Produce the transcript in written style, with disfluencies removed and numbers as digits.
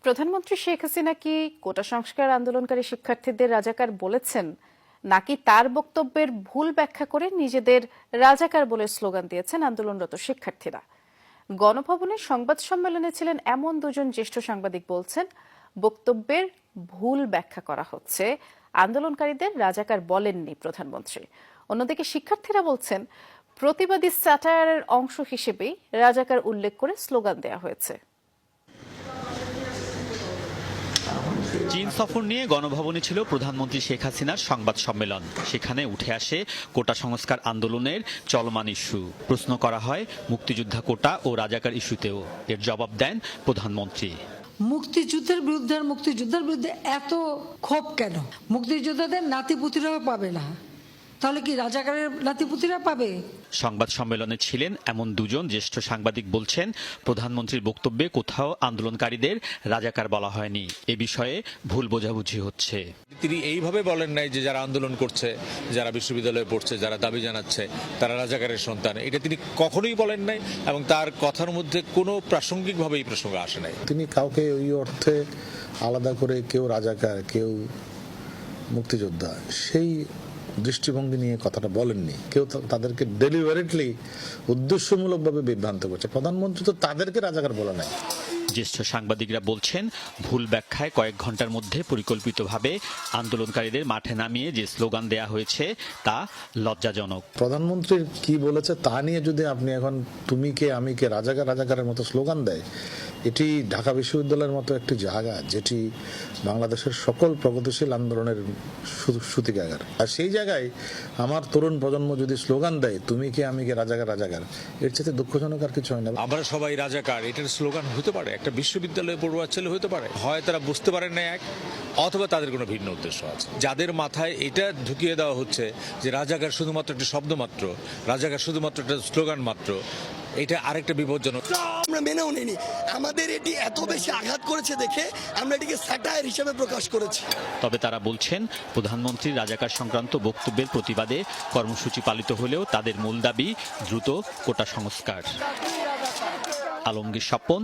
প্রধানমন্ত্রী শেখ হাসিনা কি কোটা সংস্কার আন্দোলনকারী শিক্ষার্থীদের রাজাকার বলেছেন, নাকি তার বক্তব্যের ভুল ব্যাখ্যা করে নিজেদের রাজাকার বলে স্লোগান দিয়েছেন আন্দোলনরত শিক্ষার্থীরা? গণভবনের সংবাদ সম্মেলনে ছিলেন এমন দুজন জ্যেষ্ঠ সাংবাদিক বলছেন, বক্তব্যের ভুল ব্যাখ্যা করা হচ্ছে, আন্দোলনকারীদের রাজাকার বলেননি প্রধানমন্ত্রী। অন্যদিকে শিক্ষার্থীরা বলছেন, প্রতিবাদী স্যাটায়ারের অংশ হিসেবেই রাজাকার উল্লেখ করে স্লোগান দেয়া হয়েছে। চীন সফর নিয়ে গণভবনে ছিল প্রধানমন্ত্রী শেখ হাসিনার সংবাদ সম্মেলন। সেখানে উঠে আসে কোটা সংস্কার আন্দোলনের চলমান ইস্যু। প্রশ্ন করা হয় মুক্তিযোদ্ধা কোটা ও রাজাকার ইস্যুতেও। এর জবাব দেন প্রধানমন্ত্রী। মুক্তিযুদ্ধের বিরুদ্ধে এত ক্ষোভ কেন? মুক্তিযোদ্ধাদের নাতিপুতিরাও পাবে না, তাহলে কি রাজাকারের নাতিপুতিরা পাবে? সংবাদ সম্মেলনে ছিলেন এমন দুজন জ্যেষ্ঠ সাংবাদিক বলছেন, প্রধানমন্ত্রীর বক্তব্যে কোথাও আন্দোলনকারীদের রাজাকার বলা হয়নি। এ বিষয়ে ভুল বোঝাবুঝি হচ্ছে। তিনি এইভাবে বলেন নাই যে যারা আন্দোলন করছে, যারা বিশ্ববিদ্যালয়ে পড়ছে, যারা দাবি জানাচ্ছে তারা রাজাকারের সন্তান, এটা তিনি কখনোই বলেন নাই এবং তার কথার মধ্যে কোনো প্রাসঙ্গিকভাবে এই প্রসঙ্গ আসে নাই। তিনি কাউকে ওই অর্থে আলাদা করে কেউ রাজাকার কেউ মুক্তিযোদ্ধা সেই দৃষ্টিভঙ্গি নিয়ে কথাটা বলেননি। কেউ তাদেরকে ডেলিভারেটলি উদ্দেশ্যমূলকভাবে বিভ্রান্ত করছে। প্রধানমন্ত্রী তো তাদেরকে রাজাকার বলে নাই। জ্যেষ্ঠ সাংবাদিকরা বলছেন, ভুল ব্যাখ্যায় কয়েক ঘন্টার মধ্যে পরিকল্পিতভাবে আন্দোলনকারীদের মাঠে নামিয়ে যে স্লোগান দেয়া হয়েছে তা লজ্জাজনক। প্রধানমন্ত্রীর কি বলেছে তা নিয়ে যদি আপনি এখন তুমি কে আমি কে রাজাকারের মতো স্লোগান দেয়, এটি ঢাকা বিশ্ববিদ্যালয়ের মতো একটি জায়গা যেটি বাংলাদেশের সকল প্রগতিশীল আন্দোলনের সূতিকাগার। আর সেই জায়গায় আমার তরুণ প্রজন্ম যদি স্লোগান দেয় তুমি কে আমি কে রাজাকার, এর চেয়ে দুঃখজনক আর কিছু হয় না। আমরা সবাই রাজাকার, এটার স্লোগান হতে পারে, একটা বিশ্ববিদ্যালয়ে পড়ুয়া ছেলে হতে পারে। হয় তারা বুঝতে পারেন না এক, অথবা তাদের কোনো ভিন্ন উদ্দেশ্য আছে। যাদের মাথায় এটা ঢুকিয়ে দেওয়া হচ্ছে যে রাজাকার শুধুমাত্র একটা শব্দ মাত্র, রাজাকার শুধুমাত্র একটা স্লোগান মাত্র, এটা আরেকটা বিপজ্জনক। আমরা মেনেও নিইনি। আমাদের এটি এত বেশি আঘাত করেছে দেখে আমরা এটিকে স্যাটায়ার হিসেবে প্রকাশ করেছি। তবে তারা বলছেন, প্রধানমন্ত্রীর রাজাকার সংক্রান্ত বক্তব্যের প্রতিবাদে কর্মসূচি পালিত হলেও তাদের মূল দাবি দ্রুত কোটা সংস্কার। আলমগীর স্বপন।